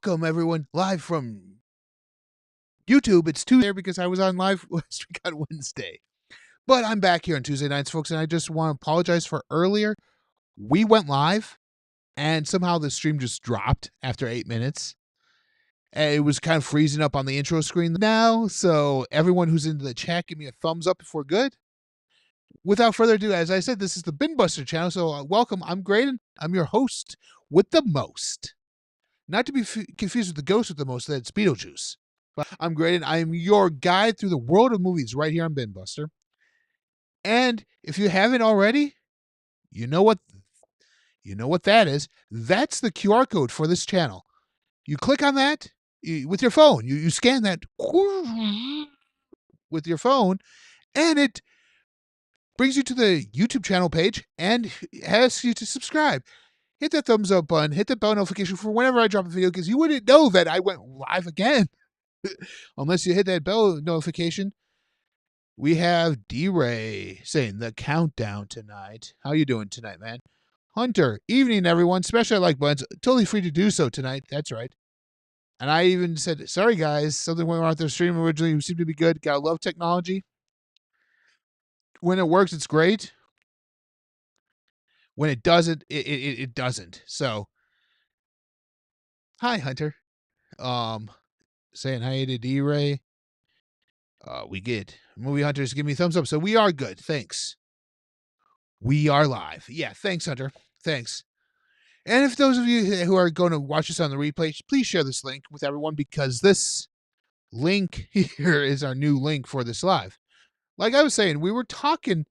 Welcome, everyone, live from YouTube. It's Tuesday because I was on live last week on Wednesday. But I'm back here on Tuesday nights, folks, and I just want to apologize for earlier. We went live, and somehow the stream just dropped after 8 minutes. And it was kind of freezing up on the intro screen now, so everyone who's in the chat, give me a thumbs up if we're good. Without further ado, as I said, this is the BINBUSTER channel, so welcome. I'm Graydon. I'm your host with the most. Not to be confused with the ghost with the most, that's Beetlejuice. But I'm Graydon. I am your guide through the world of movies right here on BINBUSTER. And if you haven't already, you know what that is. That's the QR code for this channel. You click on that with your phone. You scan that with your phone, and it brings you to the YouTube channel page and asks you to subscribe. Hit that thumbs up button, hit the bell notification for whenever I drop a video, because you wouldn't know that I went live again unless you hit that bell notification. We have D-Ray saying the countdown tonight. How you doing tonight, man? Hunter, evening, everyone. Special like buttons. Totally free to do so tonight. That's right. And I even said, sorry, guys. Something went wrong with their stream originally. We seem to be good. Gotta love technology. When it works, it's great. When it doesn't, it doesn't. So, hi, Hunter. Saying hi to D-Ray. We get Movie Hunters. Give me a thumbs up. So we are good. Thanks. We are live. Yeah, thanks, Hunter. Thanks. And if those of you who are going to watch this on the replay, please share this link with everyone, because this link here is our new link for this live. Like I was saying, we were talking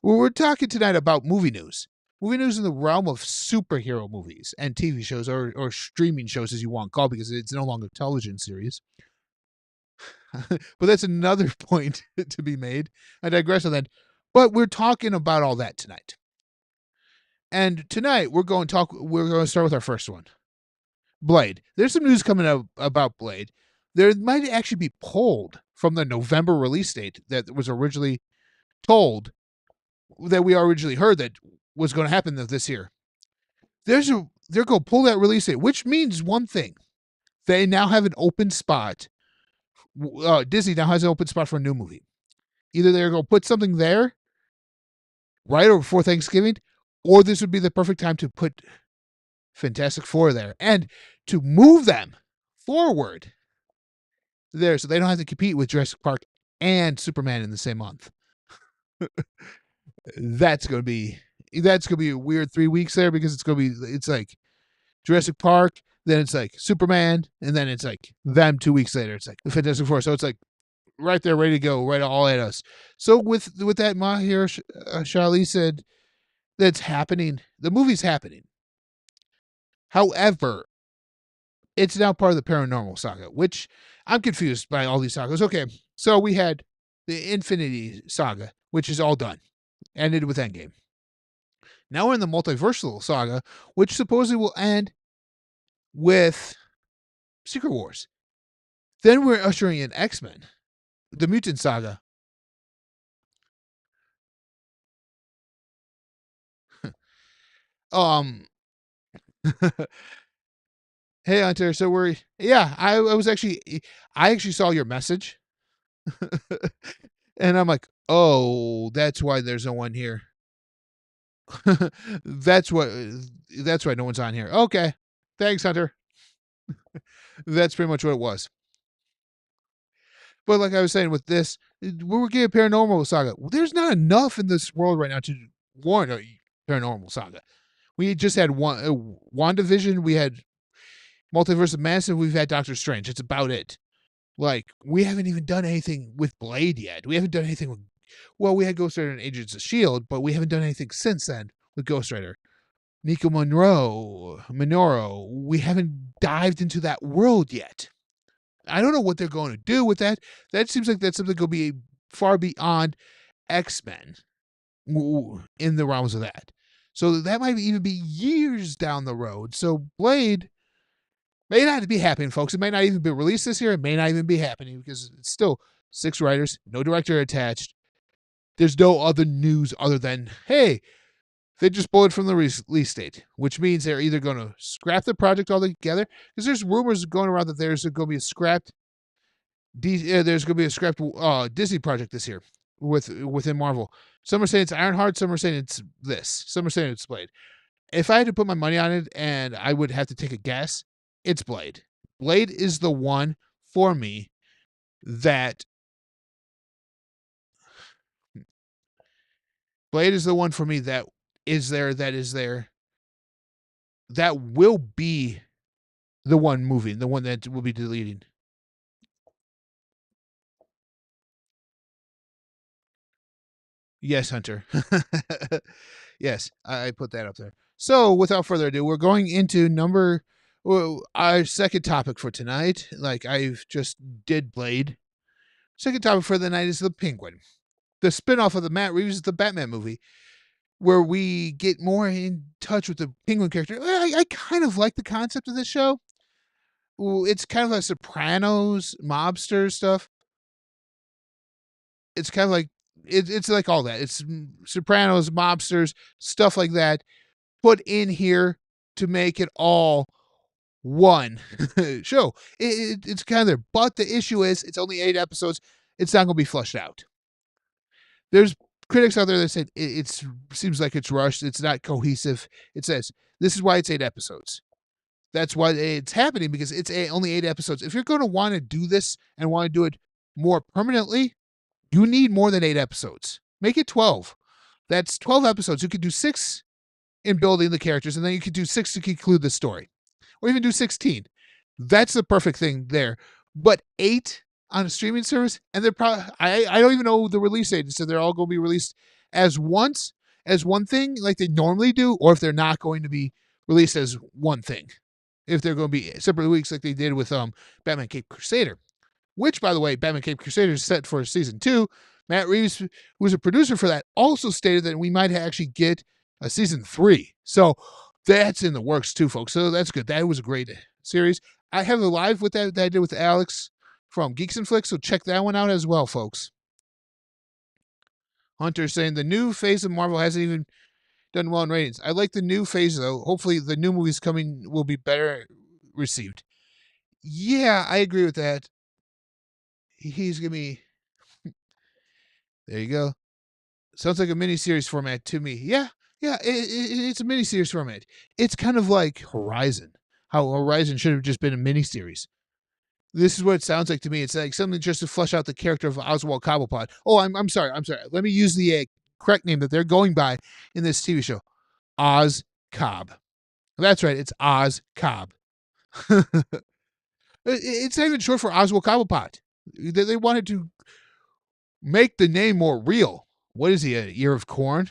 tonight about movie news. Movie news in the realm of superhero movies and TV shows, or streaming shows, as you want to call it, because it's no longer a television series. But that's another point to be made. I digress on that. But we're talking about all that tonight. And tonight we're going to start with our first one. Blade. There's some news coming out about Blade. There might actually be pulled from the November release date that was originally told, that we originally heard that was going to happen this year. They're going to pull that release date, which means one thing. They now have an open spot. Disney now has an open spot for a new movie. Either they're going to put something there right or before Thanksgiving, or this would be the perfect time to put Fantastic Four there and to move them forward there, so they don't have to compete with Jurassic Park and Superman in the same month. That's gonna be a weird 3 weeks there, because it's like Jurassic Park, then it's like Superman, and then it's like them 2 weeks later. It's like the Fantastic Four. So it's like right there, ready to go, right all at us. So with that, Mahir Shali said that's happening. The movie's happening. However, it's now part of the paranormal saga, which I'm confused by all these sagas. Okay, so we had the Infinity Saga, which is all done. Ended with Endgame. Now we're in the multiversal saga, which supposedly will end with Secret Wars. Then we're ushering in X-Men, the Mutant Saga. Hey, Hunter. So I actually saw your message. And I'm like, oh, that's why there's no one here. That's why no one's on here. Okay. Thanks, Hunter. That's pretty much what it was. But like I was saying with this, we're getting a paranormal saga. There's not enough in this world right now to warrant a paranormal saga. We just had WandaVision, we had Multiverse of Madness, we've had Doctor Strange. It's about it. Like, we haven't even done anything with Blade yet. We haven't done anything with... Well, we had Ghost Rider and Agents of S.H.I.E.L.D., but we haven't done anything since then with Ghost Rider. Nico Minoru, we haven't dived into that world yet. I don't know what they're going to do with that. That seems like that's something going to be far beyond X-Men in the realms of that. So that might even be years down the road. So Blade may not be happening, folks. It may not even be released this year. It may not even be happening, because it's still 6 writers, no director attached. There's no other news other than, hey, They just pulled it from the release date, which means they're either going to scrap the project altogether, because there's rumors going around that there's going to be a scrapped there's going to be a scrapped Disney project this year within Marvel. Some are saying it's Ironheart, some are saying it's this, some are saying it's Blade. If I had to put my money on it and I would have to take a guess, it's Blade. Blade is the one for me that Blade is the one for me that is there, that will be the one moving, the one that will be deleting. Yes, Hunter. Yes, I put that up there. So, without further ado, we're going into our second topic for tonight. Like I've just did Blade. Second topic for the night is the Penguin, the spinoff of the Matt Reeves' The Batman movie, where we get more in touch with the Penguin character. I kind of like the concept of this show. It's kind of like Sopranos, mobster stuff. It's kind of like it's like all that. It's Sopranos, mobsters, stuff like that, put in here to make it all one show. It's kind of there, but the issue is it's only 8 episodes. It's not going to be flushed out. There's critics out there that said it seems like it's rushed. It's not cohesive. It says this is why it's 8 episodes. That's why it's happening, because it's only 8 episodes. If you're going to want to do this and want to do it more permanently, you need more than 8 episodes. Make it 12. That's 12 episodes. You could do 6 in building the characters, and then you could do 6 to conclude the story, or even do 16. That's the perfect thing there. But 8 on a streaming service, and they're probably I don't even know the release date. So they're all going to be released as one thing, like they normally do, or if they're not going to be released as one thing. If they're going to be separate weeks, like they did with Batman Cape Crusader. Which, by the way, Batman Cape Crusader is set for season 2. Matt Reeves, who was a producer for that, also stated that we might actually get a season 3. So that's in the works too, folks. So that's good. That was a great series. I have a live with that I did with Alex from Geeks and Flicks, so check that one out as well, folks. Hunter saying the new phase of Marvel hasn't even done well in ratings. I like the new phase, though. Hopefully the new movies coming will be better received. Yeah, I agree with that. He's going to be... There you go. Sounds like a mini-series format to me. Yeah, it's a mini-series format. It's kind of like Horizon. How Horizon should have just been a mini-series. This is what it sounds like to me. It's like something just to flesh out the character of Oswald Cobblepot. Oh, I'm sorry. Let me use the correct name that they're going by in this TV show. Oz Cobb. That's right. It's Oz Cobb. It's not even short for Oswald Cobblepot. They wanted to make the name more real. What is he, an ear of corn?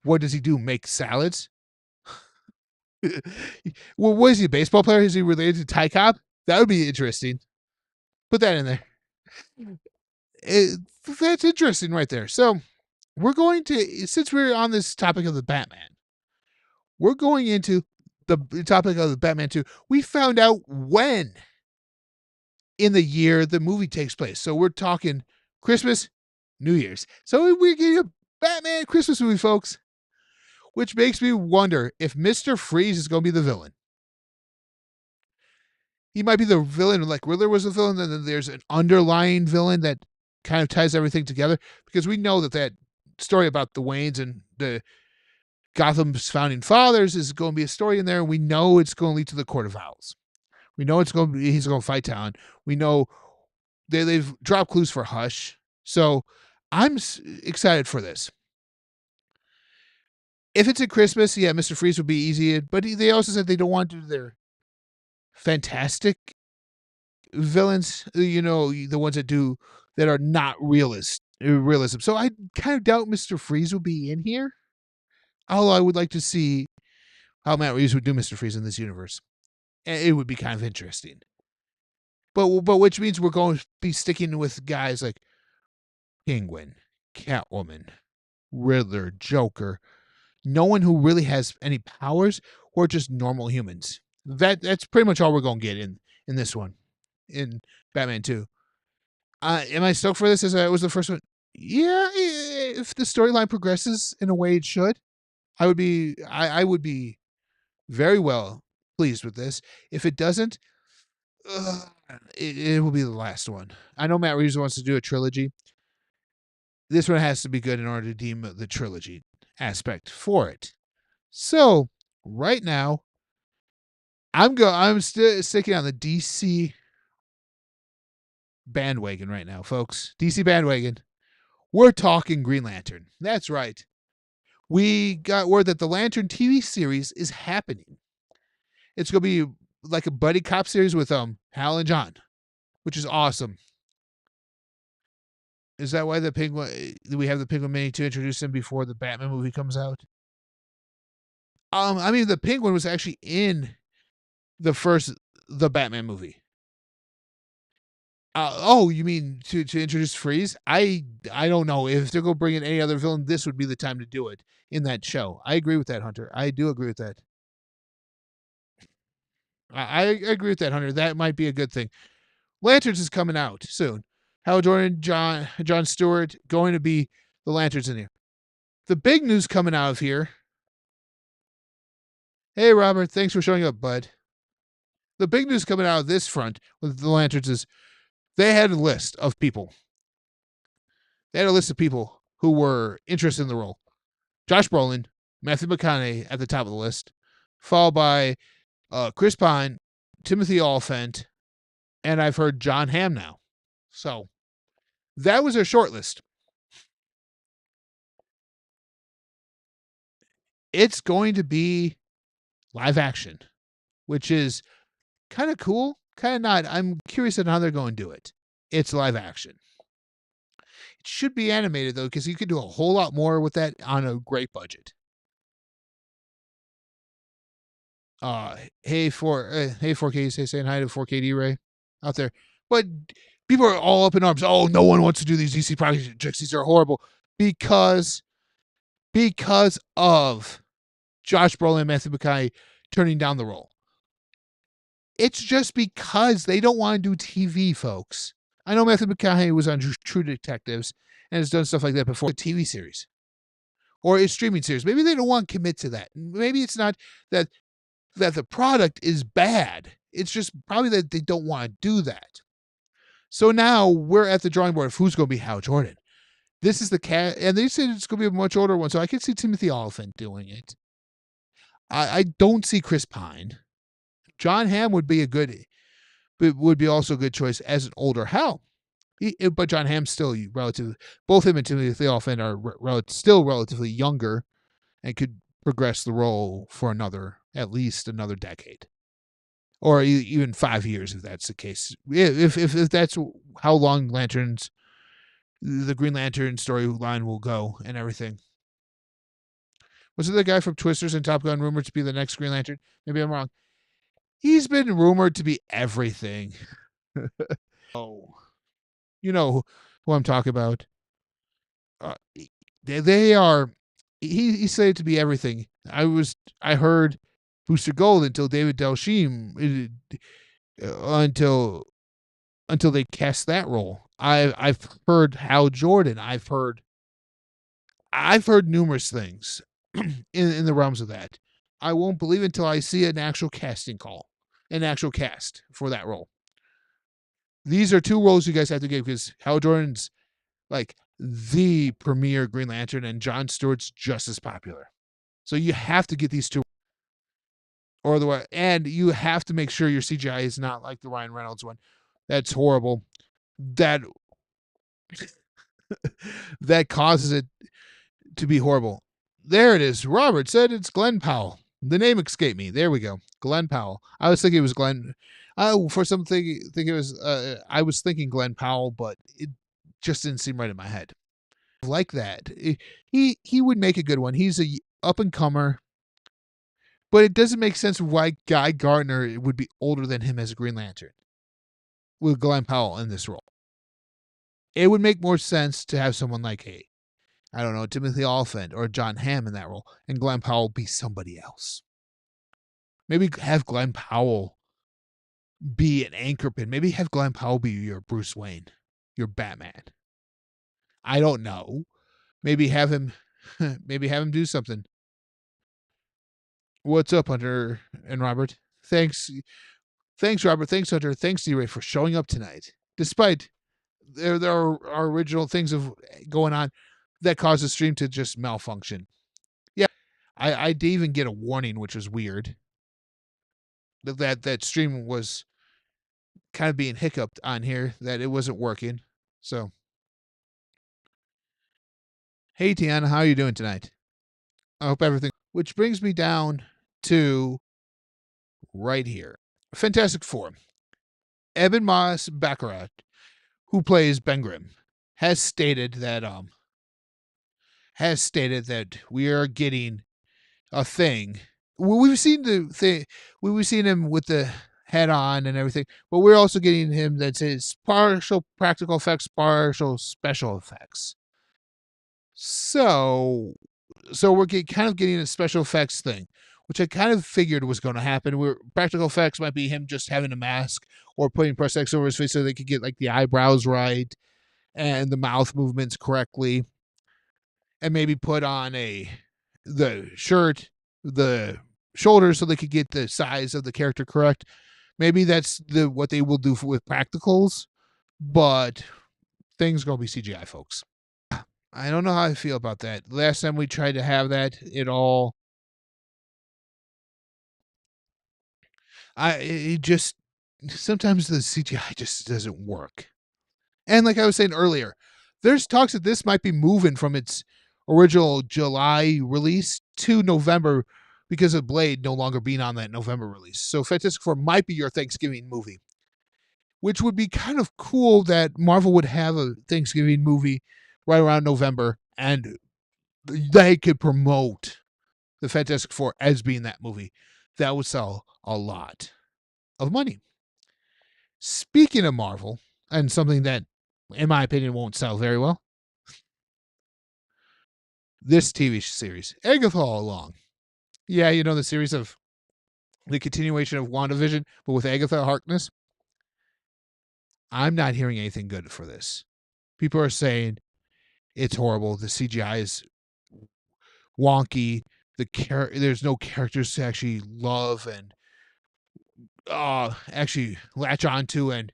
What does he do? Make salads? Well, what is he, a baseball player? Is he related to Ty Cobb? That would be interesting. Put that in there. That's interesting right there. So we're going to, since we're on this topic of the Batman, we're going into the topic of the Batman 2. We found out when in the year the movie takes place. So we're talking Christmas, New Year's. So we're getting a Batman Christmas movie, folks, which makes me wonder if Mr. Freeze is going to be the villain. He might be the villain, like Riddler was the villain, and then there's an underlying villain that kind of ties everything together, because we know that story about the Waynes and the Gotham's founding fathers is going to be a story in there. We know it's going to lead to the Court of Owls. We know he's going to fight Talon. We know they've dropped clues for Hush. So I'm excited for this. If it's at Christmas, yeah, Mr. Freeze would be easy. But they also said they don't want to do their fantastic villains, the ones that are not realism. So I kind of doubt Mr. Freeze will be in here. Although I would like to see how Matt Reeves would do Mr. Freeze in this universe. It would be kind of interesting. But which means we're going to be sticking with guys like Penguin, Catwoman, Riddler, Joker. No one who really has any powers, or just normal humans. That's pretty much all we're going to get in this one, in Batman 2. Am I stoked for this as it was the first one? Yeah, if the storyline progresses in a way it should. I would be very well pleased with this. If it doesn't, ugh, it will be the last one. I know Matt Reeves wants to do a trilogy. This one has to be good in order to deem the trilogy aspect for it. So right now, I'm still sticking on the DC bandwagon right now, folks. DC bandwagon. We're talking Green Lantern. That's right. We got word that the Lantern TV series is happening. It's going to be like a buddy cop series with Hal and John, which is awesome. Is that why the Penguin? We have the Penguin mini to introduce him before the Batman movie comes out? I mean, the Penguin was actually in the Batman movie. Oh, you mean to introduce Freeze? I don't know if they're gonna bring in any other villain. This would be the time to do it in that show. I agree with that, Hunter. I do agree with that. I agree with that, Hunter. That might be a good thing. Lanterns is coming out soon. Hal Jordan, John Stewart going to be the Lanterns in here. The big news coming out of here. Hey, Robert, thanks for showing up, bud. The big news coming out of this front with the Lanterns is they had a list of people. They had a list of people who were interested in the role. Josh Brolin, Matthew McConaughey at the top of the list, followed by Chris Pine, Timothy Olyphant, and I've heard John Hamm now. So that was their short list. It's going to be live action, which is kind of cool, kind of not. I'm curious on how they're going to do it. It's live action. It should be animated, though, because you could do a whole lot more with that on a great budget. Hey 4K, saying hi to 4KD Ray out there. But people are all up in arms. Oh, no one wants to do these DC projects. These are horrible because of Josh Brolin and Matthew McConaughey turning down the role. It's just because they don't want to do TV, folks. I know Matthew McConaughey was on True Detectives and has done stuff like that before. A TV series or a streaming series. Maybe they don't want to commit to that. Maybe it's not that the product is bad. It's just probably that they don't want to do that. So now we're at the drawing board of who's going to be Hal Jordan. This is the cat, and they said it's going to be a much older one, so I can see Timothy Olyphant doing it. I don't see Chris Pine. John Hamm would be also a good choice as an older Hal. But John Hamm's still relatively, both him and Timothy Olyphant are still relatively younger and could progress the role for at least another decade. Or even 5 years, if that's the case. If that's how long the Green Lantern storyline will go and everything. Was it the guy from Twisters and Top Gun rumored to be the next Green Lantern? Maybe I'm wrong. He's been rumored to be everything. Oh, you know who I'm talking about. They are. He said it to be everything. I heard Booster Gold until David Delshim until they cast that role. I've heard Hal Jordan. I've heard numerous things in the realms of that. I won't believe it until I see an actual casting call, an actual cast for that role. These are two roles you guys have to give because Hal Jordan's like the premier Green Lantern and Jon Stewart's just as popular. So you have to get these two, or the way, and you have to make sure your CGI is not like the Ryan Reynolds one. That's horrible. That causes it to be horrible. There it is. Robert said it's Glenn Powell. The name escaped me. There we go. Glenn Powell. I was thinking it was Glenn. For something, think it was. I was thinking Glenn Powell, but it just didn't seem right in my head. Like that, he would make a good one. He's a up and comer, but it doesn't make sense why Guy Gardner would be older than him as a Green Lantern with Glenn Powell in this role. It would make more sense to have someone like I don't know, Timothy Olyphant or John Hamm in that role, and Glenn Powell be somebody else. Maybe have Glenn Powell be an anchor pin. Maybe have Glenn Powell be your Bruce Wayne, your Batman. I don't know. Maybe have him do something. What's up, Hunter and Robert? Thanks, Robert. Thanks, Hunter. Thanks, D-Ray, for showing up tonight. Despite there are original things of going on that caused the stream to just malfunction. Yeah, I did even get a warning, which was weird. That stream was kind of being hiccuped on here, that it wasn't working. So, hey, Tiana, how are you doing tonight? I hope everything. Which brings me down to right here. Fantastic Four. Eben Moss Baccarat, who plays Ben Grimm, has stated that we are getting a thing. We've seen the thing. We've seen him with the head on and everything, but we're also getting him that says partial practical effects, partial special effects. So we're kind of getting a special effects thing, which I kind of figured was going to happen. Where practical effects might be him just having a mask or putting prosthetics over his face so they could get like the eyebrows right and the mouth movements correctly, and maybe put on the shirt, the shoulders so they could get the size of the character correct. Maybe that's what they will do with practicals, but things gonna be CGI, folks. I don't know how I feel about that. Last time we tried to have that, it just sometimes the CGI just doesn't work. And like I was saying earlier, there's talks that this might be moving from its original July release to November because of Blade no longer being on that November release. So Fantastic Four might be your Thanksgiving movie, which would be kind of cool that Marvel would have a Thanksgiving movie right around November and they could promote the Fantastic Four as being that movie. That would sell a lot of money. Speaking of Marvel, and something that, in my opinion, won't sell very well, this TV series, Agatha All Along. Yeah, you know, the series of the continuation of WandaVision, but with Agatha Harkness. I'm not hearing anything good for this. People are saying it's horrible. The CGI is wonky. There's no characters to actually love and actually latch onto and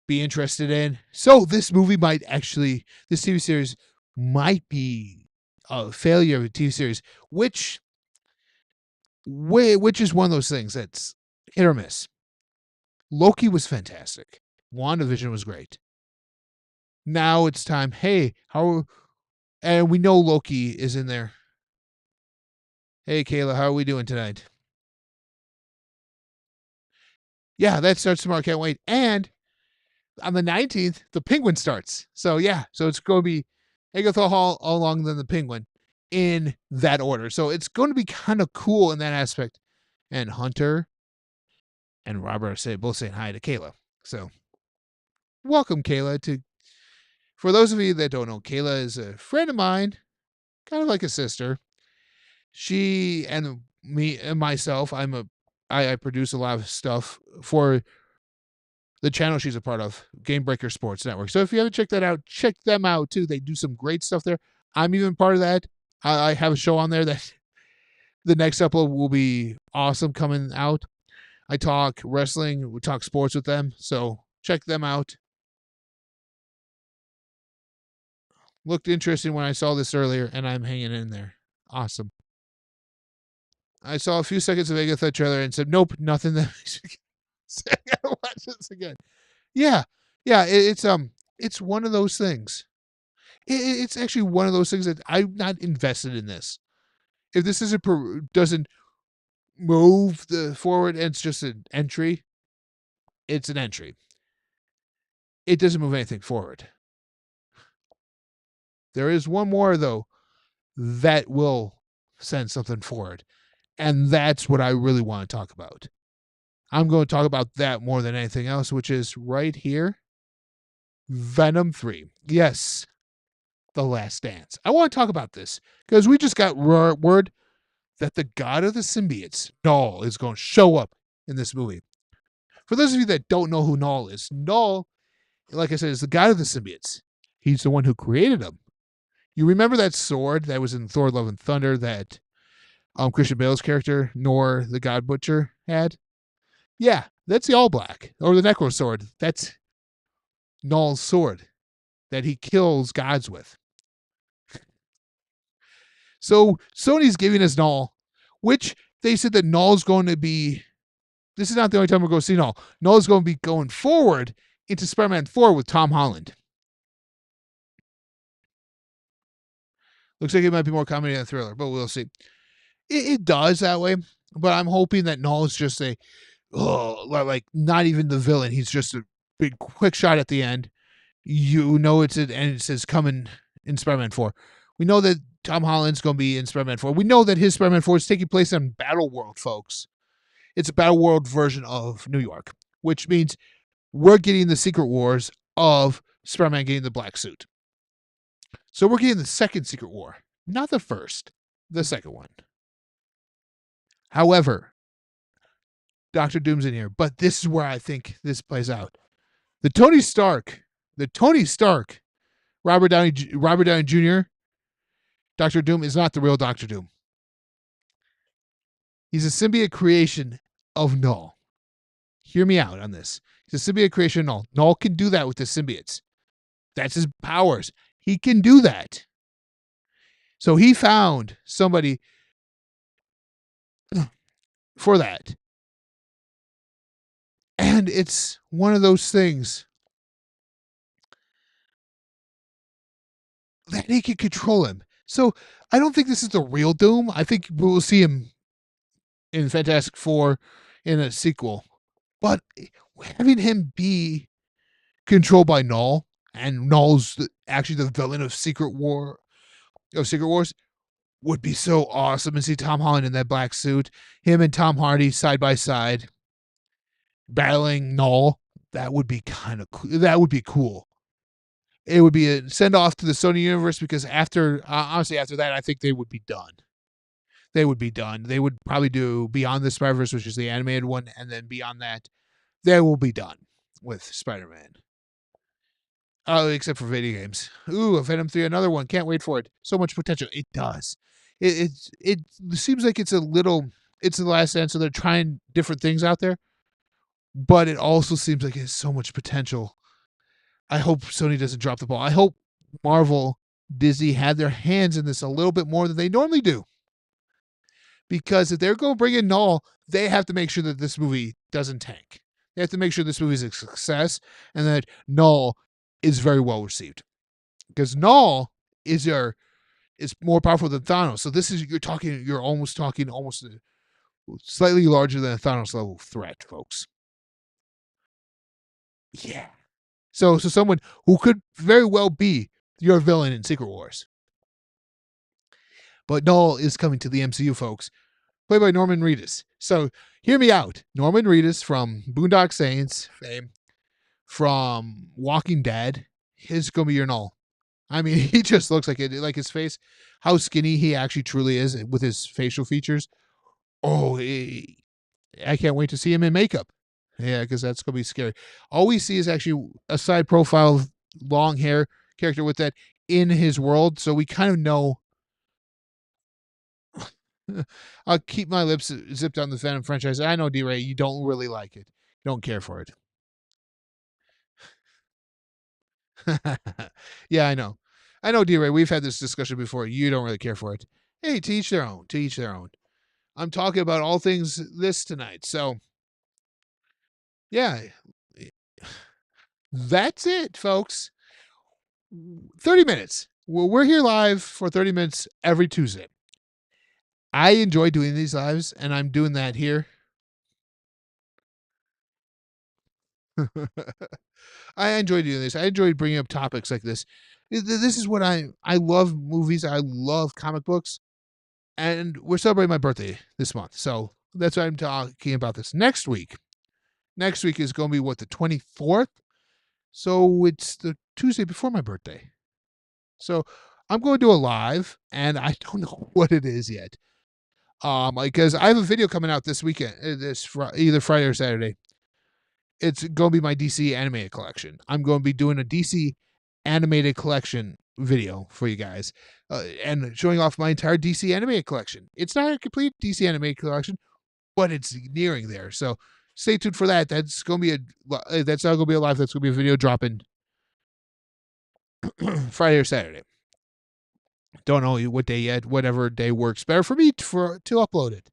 be interested in. So this TV series might be a failure of a TV series, which is one of those things that's hit or miss. Loki was fantastic. WandaVision was great. Now it's time. Hey, and we know Loki is in there. Hey, Kayla, how are we doing tonight? Yeah, that starts tomorrow. Can't wait. And on the 19th, the Penguin starts. So yeah, so it's going to be Agatha Hall all along, then the Penguin in that order. So it's going to be kind of cool in that aspect. And Hunter and Robert are both saying hi to Kayla. So welcome, Kayla. For those of you that don't know, Kayla is a friend of mine, kind of like a sister. She and me and myself, I produce a lot of stuff for the channel she's a part of, Game Breaker Sports Network. So if you haven't checked that out, check them out too. They do some great stuff there. I'm even part of that. I have a show on there that the next upload will be awesome coming out. I talk wrestling, we talk sports with them. So check them out. Looked interesting when I saw this earlier, and I'm hanging in there. Awesome. I saw a few seconds of Agatha trailer and said, nope, nothing that makes me I gotta watch this again. Yeah. Yeah, it's one of those things. It's actually one of those things that I'm not invested in this. If this doesn't move the forward and it's just an entry, it's an entry. It doesn't move anything forward. There is one more though that will send something forward. And that's what I really want to talk about. I'm going to talk about that more than anything else, which is right here. Venom 3. Yes, The Last Dance. I want to talk about this because we just got word that the god of the symbiotes, Null, is going to show up in this movie. For those of you that don't know who Null is, Null, like I said, is the god of the symbiotes. He's the one who created them. You remember that sword that was in Thor Love and Thunder that Christian Bale's character, nor the God Butcher had. Yeah, that's the All Black, or the Necro Sword. That's Null's sword that he kills gods with. So Sony's giving us Null, which they said that Null's going to be. This is not the only time we're going to see Null. Null's going to be going forward into Spider-Man 4 with Tom Holland. Looks like it might be more comedy than thriller, but we'll see. It does that way, but I'm hoping that Null is just like not even the villain. He's just a big quick shot at the end. You know it's it, and it says coming in Spider-Man 4. We know that Tom Holland's going to be in Spider-Man 4. We know that his Spider-Man 4 is taking place in Battle World, folks. It's a Battle World version of New York, which means we're getting the Secret Wars of Spider-Man getting the black suit. So we're getting the second Secret War, not the first, the second one. However, Dr. Doom's in here, but this is where I think this plays out. The Tony Stark, Robert Downey Jr., Dr. Doom is not the real Dr. Doom. He's a symbiote creation of Null. Hear me out on this. He's a symbiote creation of Null. Null can do that with the symbiotes. That's his powers. He can do that. So he found somebody for that. And it's one of those things that he can control him. So I don't think this is the real Doom. I think we'll see him in Fantastic Four in a sequel. But having him be controlled by Null, and Null's actually the villain of Secret Wars, would be so awesome. And see Tom Holland in that black suit, him and Tom Hardy side by side battling Null. That would be kind of cool. That would be cool. It would be a send off to the Sony universe because honestly, after that, I think they would be done. They would be done. They would probably do Beyond the Spider-Verse, which is the animated one, and then beyond that, they will be done with Spider-Man. Except for video games. Ooh, Venom 3, another one. Can't wait for it. So much potential. It does. It seems like it's the last stand, so they're trying different things out there. But it also seems like it has so much potential. I hope Sony doesn't drop the ball. I hope Marvel, Disney had their hands in this a little bit more than they normally do. Because if they're going to bring in Null, they have to make sure that this movie doesn't tank. They have to make sure this movie is a success and that Null is very well received. Because Null is more powerful than Thanos. So this is you're almost talking slightly larger than a Thanos level threat, folks. Yeah. So someone who could very well be your villain in Secret Wars. But Null is coming to the MCU, folks. Played by Norman Reedus. So hear me out. Norman Reedus from Boondock Saints fame, from Walking Dead, is going to be your Null. I mean, he just looks like it. Like his face, how skinny he actually truly is with his facial features. Oh, I can't wait to see him in makeup. Yeah, because that's going to be scary. All we see is actually a side profile, long hair character with that in his world. So we kind of know. I'll keep my lips zipped on the Venom franchise. I know, D-Ray, you don't really like it. You don't care for it. Yeah, I know. I know, D-Ray, we've had this discussion before. You don't really care for it. Hey, to each their own. To each their own. I'm talking about all things this tonight. So, yeah. That's it, folks. 30 minutes. We're here live for 30 minutes every Tuesday. I enjoy doing these lives, and I'm doing that here. I enjoy doing this. I enjoy bringing up topics like this. This is what I love movies. I love comic books. And we're celebrating my birthday this month. So that's why I'm talking about this. Next week is going to be, the 24th? So it's the Tuesday before my birthday. So I'm going to do a live, and I don't know what it is yet. Because I have a video coming out this weekend, either Friday or Saturday. It's going to be my DC animated collection. I'm going to be doing a DC animated collection video for you guys and showing off my entire DC anime collection. It's not a complete DC anime collection, but it's nearing there. So stay tuned for that. That's not gonna be a live. That's gonna be a video dropping Friday or Saturday. Don't know what day yet. Whatever day works better for me to upload it.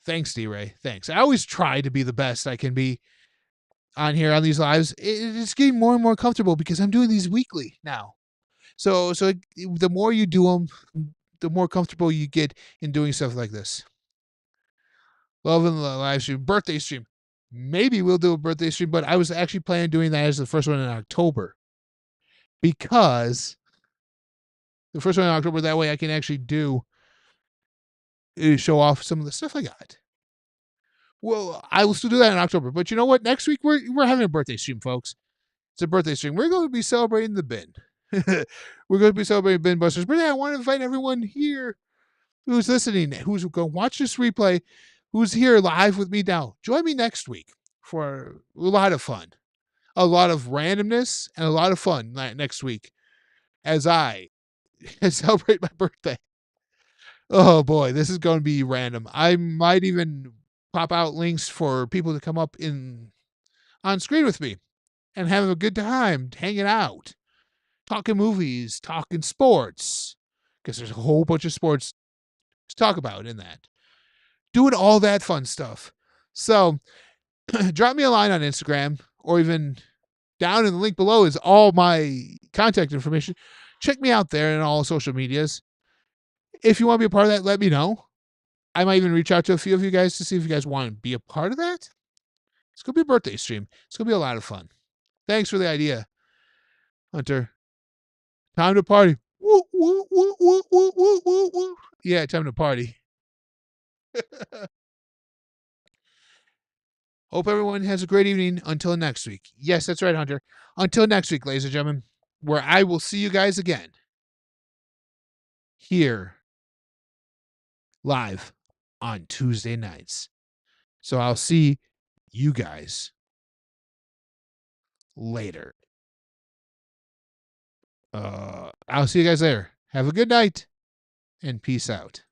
Thanks, D-Ray. Thanks. I always try to be the best I can be on here on these lives. It's getting more and more comfortable because I'm doing these weekly now. So the more you do them, the more comfortable you get in doing stuff like this. Loving the live stream, birthday stream. Maybe we'll do a birthday stream, but I was actually planning on doing that as the first one in October. Because the first one in October, that way I can actually show off some of the stuff I got. Well, I will still do that in October. But you know what? Next week, we're having a birthday stream, folks. It's a birthday stream. We're going to be celebrating the bin. We're going to be celebrating BINBUSTER's birthday. I want to invite everyone here who's listening, who's going to watch this replay, who's here live with me now. Join me next week for a lot of fun, a lot of randomness, and a lot of fun next week as I celebrate my birthday. Oh boy, this is going to be random. I might even pop out links for people to come up on screen with me and have a good time hanging out, talking movies, talking sports, because there's a whole bunch of sports to talk about in that. Doing all that fun stuff. So drop me a line on Instagram, or even down in the link below is all my contact information. Check me out there in all social medias. If you want to be a part of that, let me know. I might even reach out to a few of you guys to see if you guys want to be a part of that. It's going to be a birthday stream. It's going to be a lot of fun. Thanks for the idea, Hunter. Time to party. Woo, woo, woo, woo, woo, woo, woo, woo. Yeah, time to party. Hope everyone has a great evening until next week. Yes, that's right, Hunter. Until next week, ladies and gentlemen, where I will see you guys again here live on Tuesday nights. So I'll see you guys later. I'll see you guys later. Have a good night and peace out.